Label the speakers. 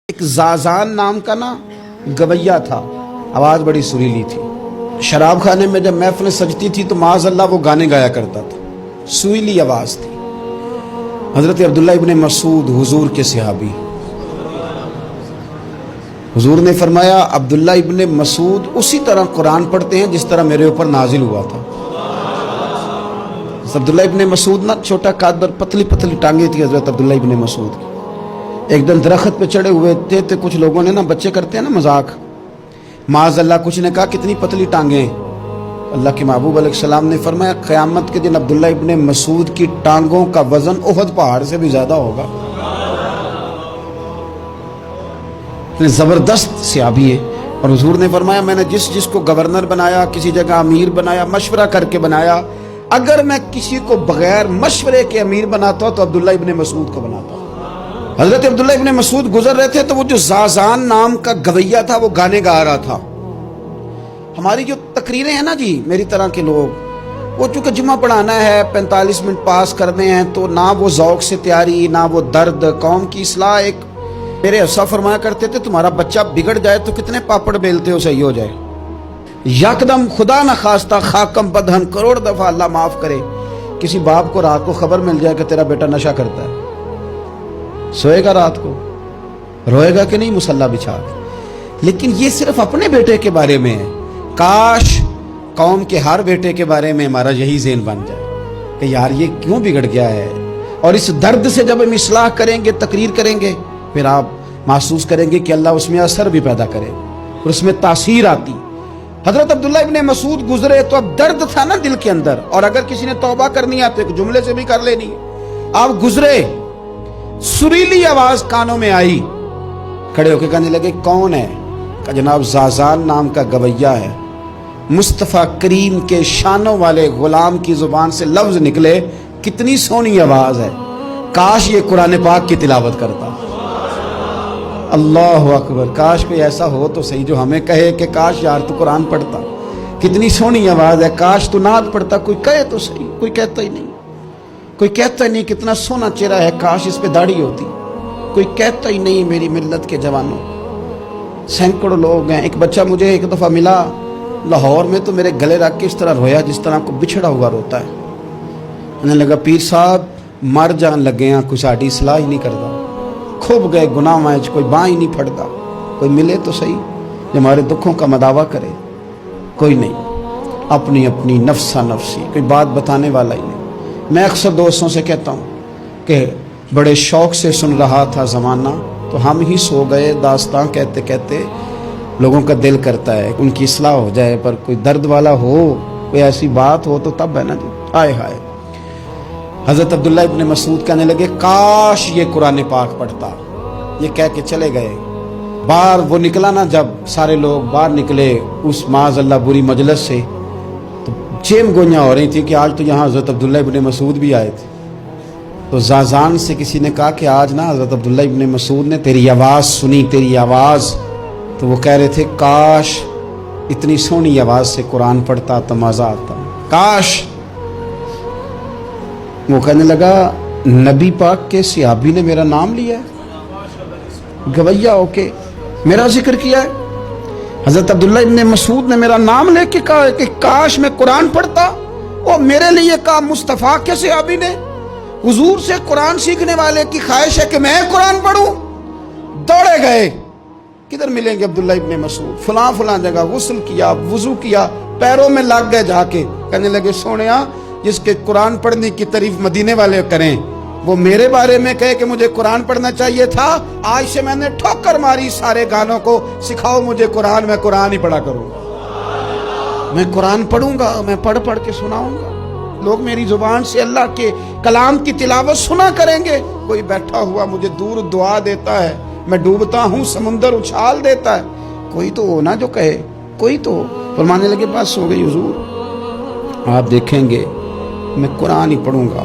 Speaker 1: ایک زازان نام کا نا گویا تھا، آواز بڑی سریلی تھی۔ شراب خانے میں جب محفلیں سجتی تھی تو معاذ اللہ وہ گانے گایا کرتا تھا، سریلی آواز تھی۔ حضرت عبداللہ ابن مسعود حضور کے صحابی، حضور نے فرمایا عبداللہ ابن مسعود اسی طرح قرآن پڑھتے ہیں جس طرح میرے اوپر نازل ہوا تھا۔ عبداللہ ابن مسعود نا چھوٹا قد، پتلی پتلی ٹانگیں تھی حضرت عبداللہ ابن مسعود کی۔ ایک دن درخت پہ چڑھے ہوئے تھے تو کچھ لوگوں نے نا، بچے کرتے ہیں نا مذاق، معاذ اللہ کچھ نے کہا کتنی پتلی ٹانگیں۔ اللہ کے محبوب علیہ السلام نے فرمایا قیامت کے دن عبداللہ ابن مسعود کی ٹانگوں کا وزن احد پہاڑ سے بھی زیادہ ہوگا۔ زبردست صحابی ہے، اور حضور نے فرمایا میں نے جس کو گورنر بنایا، کسی جگہ امیر بنایا، مشورہ کر کے بنایا، اگر میں کسی کو بغیر مشورے کے امیر بناتا تو عبداللہ ابن مسعود کو بناتا۔ حضرت عبداللہ ابن مسعود گزر رہے تھے تو وہ جو زازان نام کا گویا تھا وہ گانے گا رہا تھا۔ ہماری جو تقریریں ہیں نا جی، میری طرح کے لوگ، وہ چونکہ جمعہ پڑھانا ہے، 45 منٹ پاس کرنے ہیں، تو نہ وہ ذوق سے تیاری، نہ وہ درد، قوم کی اصلاح۔ ایک میرے حصہ فرمایا کرتے تھے تمہارا بچہ بگڑ جائے تو کتنے پاپڑ بیلتے ہو صحیح ہو جائے؟ یکدم خدا نہ خواستہ خاکم بدہن کروڑ دفعہ اللہ معاف کرے، کسی باپ کو رات کو خبر مل جائے کہ تیرا بیٹا نشہ کرتا ہے، سوئے گا رات کو؟ روئے گا کہ نہیں مصلی بچھا کے؟ لیکن یہ صرف اپنے بیٹے کے بارے میں ہے۔ کاش قوم کے ہر بیٹے کے بارے میں ہمارا یہی ذہن بن جائے کہ یار یہ کیوں بگڑ گیا ہے، اور اس درد سے جب ہم اصلاح کریں گے، تقریر کریں گے، پھر آپ محسوس کریں گے کہ اللہ اس میں اثر بھی پیدا کرے اور اس میں تاثیر آتی۔ حضرت عبداللہ ابن مسعود گزرے تو اب درد تھا نا دل کے اندر، اور اگر کسی نے توبہ کرنی ہے تو ایک جملے سے بھی کر لینی ہے۔ آپ گزرے، سریلی آواز کانوں میں آئی، کھڑے ہو کے کہنے لگے کون ہے؟ کہ جناب زازان نام کا گویا ہے، مصطفیٰ کریم کے شانوں والے غلام کی زبان سے لفظ نکلے، کتنی سونی آواز ہے، کاش یہ قرآن پاک کی تلاوت کرتا۔ اللہ اکبر، کاش کوئی ایسا ہو تو صحیح جو ہمیں کہے کہ کاش یار تو قرآن پڑھتا، کتنی سونی آواز ہے، کاش تو نعت پڑھتا۔ کوئی کہے تو صحیح، کوئی کہتا ہی نہیں، کوئی کہتا ہی نہیں کتنا سونا چہرہ ہے، کاش اس پہ داڑھی ہوتی، کوئی کہتا ہی نہیں میری ملت کے جوانوں۔ سینکڑوں لوگ ہیں، ایک بچہ مجھے ایک دفعہ ملا لاہور میں تو میرے گلے رکھ کے اس طرح رویا جس طرح کو بچھڑا ہوا روتا ہے۔ انہیں لگا پیر صاحب مر جان لگے ہیں، کوئی ساڑی اصلاح ہی نہیں کرتا، کھوب گئے گناہ وچ، کوئی باں ہی نہیں پھڑتا، کوئی ملے تو صحیح جو ہمارے دکھوں کا مداوع کرے، کوئی نہیں، اپنی اپنی نفسا نفسی، کوئی بات بتانے والا ہی نہیں۔ میں اکثر دوستوں سے کہتا ہوں کہ بڑے شوق سے سن رہا تھا زمانہ تو ہم ہی سو گئے، داستان کہتے کہتے لوگوں کا دل کرتا ہے ان کی اصلاح ہو جائے، پر کوئی درد والا ہو، کوئی ایسی بات ہو تو تب ہے نا جی۔ ہائے ہائے، حضرت عبداللہ ابن مسعود کہنے لگے کاش یہ قرآن پاک پڑھتا، یہ کہہ کے چلے گئے۔ باہر وہ نکلا نا، جب سارے لوگ باہر نکلے اس معاذ اللہ بری مجلس سے، تو چیم گوئیاں ہو رہی تھی کہ آج تو یہاں حضرت عبداللہ ابن مسعود بھی آئے تھے۔ تو زازان سے کسی نے کہا کہ آج نا حضرت عبداللہ ابن مسعود نے تیری آواز سنی، تیری آواز، تو وہ کہہ رہے تھے کاش اتنی سونی آواز سے قرآن پڑھتا تو مزہ آتا، کاش۔ وہ کہنے لگا نبی پاک کے صحابی نے میرا نام لیا ہے، گویا ہو کے میرا ذکر کیا ہے، حضرت عبداللہ ابن مسعود نے میرا نام لے کے کہا کہ کاش میں قرآن پڑھتا، اور میرے لیے کہا مصطفیٰ کے صحابی نے۔ حضور سے قرآن سیکھنے والے کی خواہش ہے کہ میں قرآن پڑھوں، دوڑے گئے، کدھر ملیں گے عبداللہ ابن مسعود؟ فلاں فلاں جگہ غسل کیا، وضو کیا، پیروں میں لگ گئے جا کے، کہنے لگے سونیا جس کے قرآن پڑھنے کی تعریف مدینے والے کریں وہ میرے بارے میں کہے کہ مجھے قرآن پڑھنا چاہیے تھا، آج سے میں نے ٹھوکر ماری سارے گانوں کو، سکھاؤ مجھے قرآن، میں قرآن ہی پڑھا کروں گا، میں قرآن پڑھوں گا، میں پڑھ پڑھ کے سناؤں گا، لوگ میری زبان سے اللہ کے کلام کی تلاوت سنا کریں گے۔ کوئی بیٹھا ہوا مجھے دور دعا دیتا ہے، میں ڈوبتا ہوں سمندر اچھال دیتا ہے، کوئی تو ہو نا جو کہے، کوئی تو ہو۔ فرمانے لگے بس ہو گئی حضور، آپ دیکھیں گے میں قرآن ہی پڑھوں گا۔